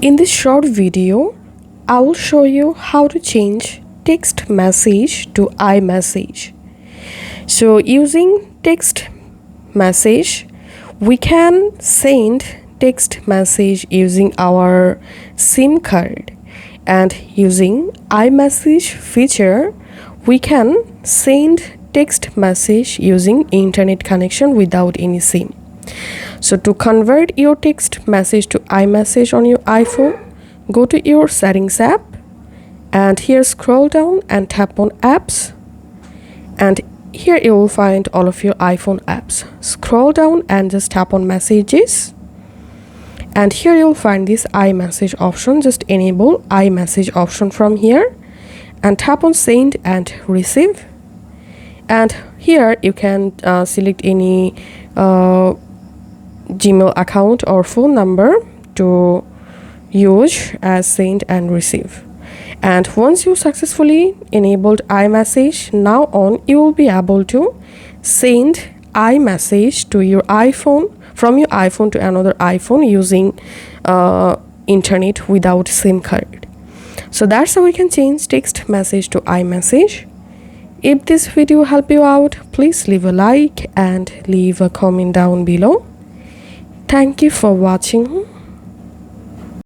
In this short video, I will show you how to change text message to iMessage. So using text message, we can send text message using our SIM card, and using iMessage feature, we can send text message using internet connection without any SIM. So to convert your text message to iMessage on your iPhone, go to your settings app and here scroll down and tap on apps, and here you will find all of your iPhone apps. Scroll down and just tap on messages, and here you'll find this iMessage option. Just enable iMessage option from here and tap on send and receive, and here you can select any Gmail account or phone number to use as send and receive. And once you successfully enabled iMessage, now on you will be able to send iMessage to your iPhone, from your iPhone to another iPhone using internet without SIM card. So that's how we can change text message to iMessage. If this video helped you out, please leave a like and leave a comment down below. Thank you for watching.